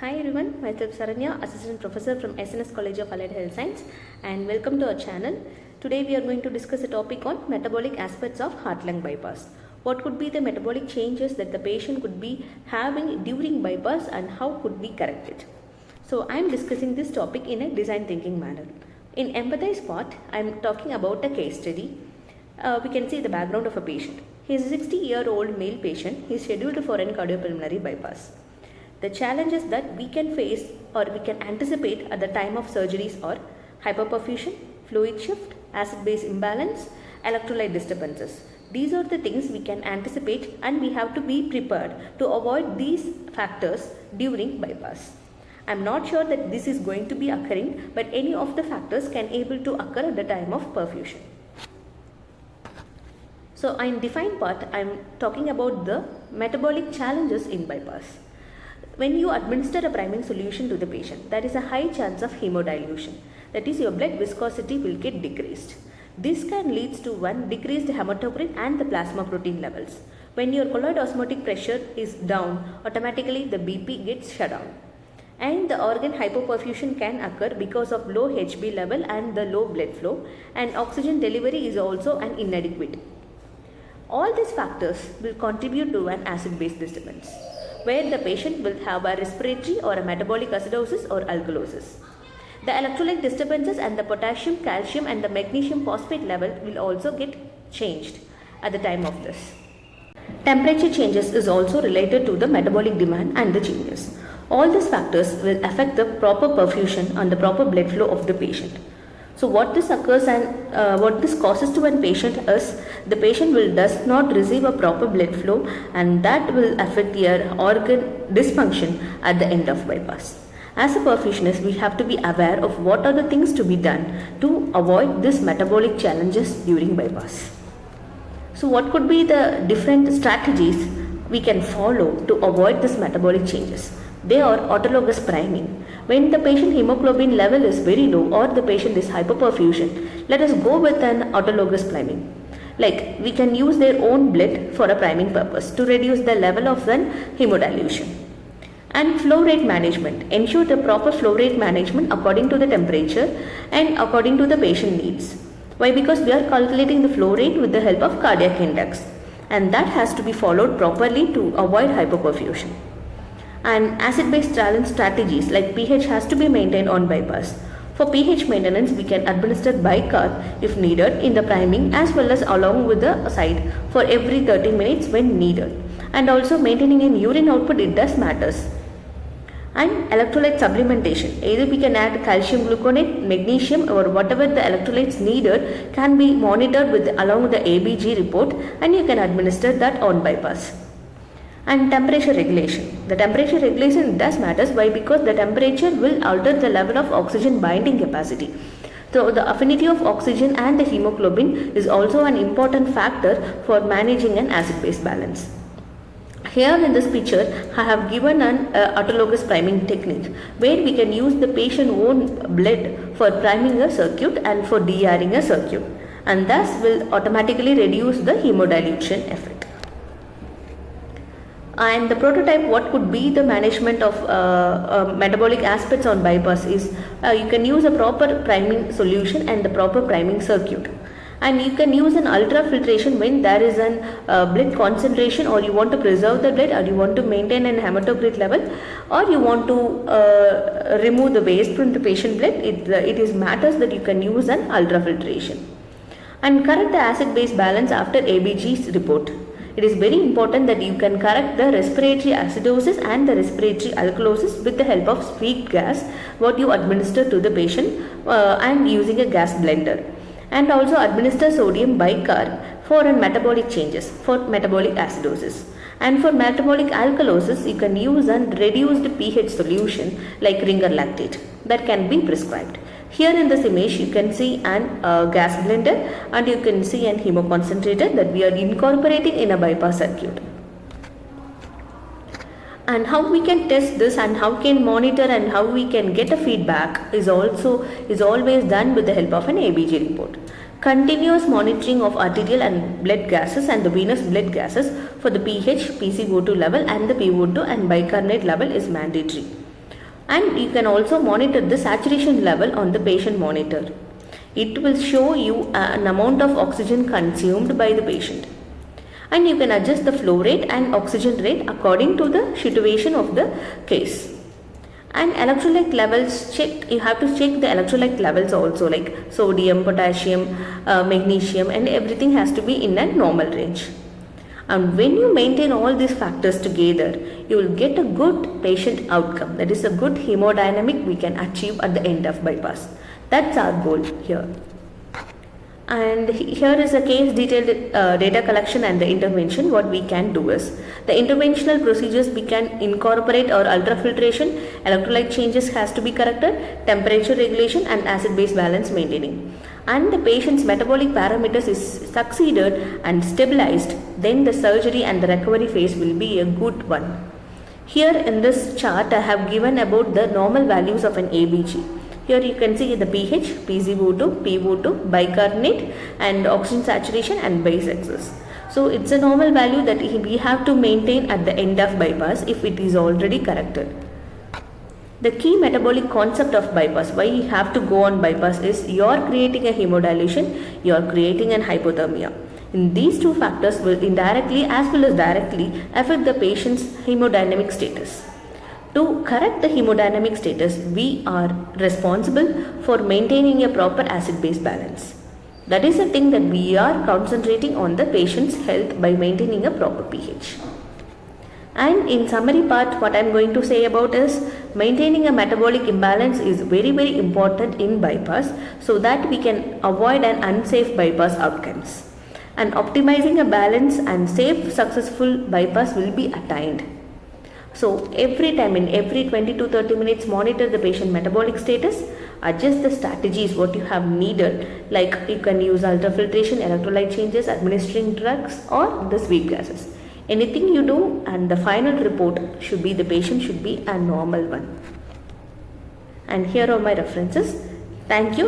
Hi everyone, myself Saranya, Assistant Professor from SNS College of Allied Health Science, and welcome to our channel. Today we are going to discuss a topic on metabolic aspects of heart-lung bypass. What could be the metabolic changes that the patient could be having during bypass and how could we correct it? So I am discussing this topic in a design thinking manner. In empathize part, I am talking about a case study. We can see the background of a patient. He is a 60-year-old male patient. He is scheduled for an cardiopulmonary bypass. The challenges that we can face or we can anticipate at the time of surgeries are hyperperfusion, fluid shift, acid-base imbalance, electrolyte disturbances. These are the things we can anticipate and we have to be prepared to avoid these factors during bypass. I am not sure that this is going to be occurring, but any of the factors can able to occur at the time of perfusion. So in defined part, I am talking about the metabolic challenges in bypass. When you administer a priming solution to the patient, there is a high chance of hemodilution. That is, your blood viscosity will get decreased. This can lead to one decreased hematocrit and the plasma protein levels. When your colloid osmotic pressure is down, automatically the BP gets shut down. And the organ hypoperfusion can occur because of low HB level and the low blood flow, and oxygen delivery is also an inadequate. All these factors will contribute to an acid-base disturbance, where the patient will have a respiratory or a metabolic acidosis or alkalosis. The electrolyte disturbances and the potassium, calcium and the magnesium phosphate level will also get changed at the time of this. Temperature changes is also related to the metabolic demand and the changes. All these factors will affect the proper perfusion and the proper blood flow of the patient. So what this occurs and what this causes to a patient is the patient does not receive a proper blood flow, and that will affect their organ dysfunction at the end of bypass. As a perfusionist, we have to be aware of what are the things to be done to avoid these metabolic challenges during bypass. So what could be the different strategies we can follow to avoid these metabolic changes? They are autologous priming. When the patient hemoglobin level is very low or the patient is hyperperfusion, let us go with an autologous priming. Like, we can use their own blood for a priming purpose to reduce the level of the hemodilution. And flow rate management. Ensure the proper flow rate management according to the temperature and according to the patient needs. Why? Because we are calculating the flow rate with the help of cardiac index, and that has to be followed properly to avoid hypoperfusion. And acid-base challenge strategies like pH has to be maintained on bypass. For pH maintenance, we can administer bicarb if needed in the priming as well as along with the side for every 30 minutes when needed. And also maintaining an urine output, it does matters. And electrolyte supplementation. Either we can add calcium gluconate, magnesium or whatever the electrolytes needed can be monitored with along with the ABG report, and you can administer that on bypass. And temperature regulation. The temperature regulation does matters. Why? Because the temperature will alter the level of oxygen binding capacity. So the affinity of oxygen and the hemoglobin is also an important factor for managing an acid-base balance. Here in this picture, I have given an autologous priming technique where we can use the patient own blood for priming a circuit and for DRing a circuit, and thus will automatically reduce the hemodilution effect. And the prototype, what could be the management of metabolic aspects on bypass is you can use a proper priming solution and the proper priming circuit. And you can use an ultrafiltration when there is an blood concentration, or you want to preserve the blood, or you want to maintain an hematocrit level, or you want to remove the waste from the patient blood. It is matters that you can use an ultrafiltration. And correct the acid-base balance after ABG's report. It is very important that you can correct the respiratory acidosis and the respiratory alkalosis with the help of sweet gas what you administer to the patient and using a gas blender. And also administer sodium bicarb for metabolic changes, for metabolic acidosis. And for metabolic alkalosis, you can use a reduced pH solution like ringer lactate that can be prescribed. Here in this image, you can see an gas blender and you can see an hemoconcentrator that we are incorporating in a bypass circuit. And how we can test this and how can monitor and how we can get a feedback is always done with the help of an ABG report. Continuous monitoring of arterial and blood gases and the venous blood gases for the pH, PCO2 level and the PO2 and bicarbonate level is mandatory. And you can also monitor the saturation level on the patient monitor. It will show you an amount of oxygen consumed by the patient. And you can adjust the flow rate and oxygen rate according to the situation of the case. And electrolyte levels checked, you have to check the electrolyte levels also, like sodium, potassium, magnesium, and everything has to be in a normal range. And when you maintain all these factors together, you will get a good patient outcome. That is a good hemodynamic we can achieve at the end of bypass. That's our goal here. And here is a case detailed data collection and the intervention. What we can do is, the interventional procedures we can incorporate our ultrafiltration, electrolyte changes has to be corrected, temperature regulation and acid-base balance maintaining. And the patient's metabolic parameters is succeeded and stabilized, then the surgery and the recovery phase will be a good one. Here in this chart I have given about the normal values of an ABG. Here you can see the pH, PgO2, PO2, bicarbonate and oxygen saturation and base excess. So it's a normal value that we have to maintain at the end of bypass if it is already corrected. The key metabolic concept of bypass, why you have to go on bypass, is you are creating a hemodilation, you are creating an hypothermia. And these two factors will indirectly as well as directly affect the patient's hemodynamic status. To correct the hemodynamic status, we are responsible for maintaining a proper acid-base balance. That is the thing that we are concentrating on the patient's health by maintaining a proper pH. And in summary part, what I am going to say about is, maintaining a metabolic imbalance is very important in bypass so that we can avoid an unsafe bypass outcomes. And optimizing a balance and safe successful bypass will be attained. So every time, in every 20 to 30 minutes, monitor the patient metabolic status, adjust the strategies what you have needed, like you can use ultrafiltration, electrolyte changes, administering drugs or the sweep gases. Anything you do, and the final report should be, the patient should be a normal one. And here are my references. Thank you.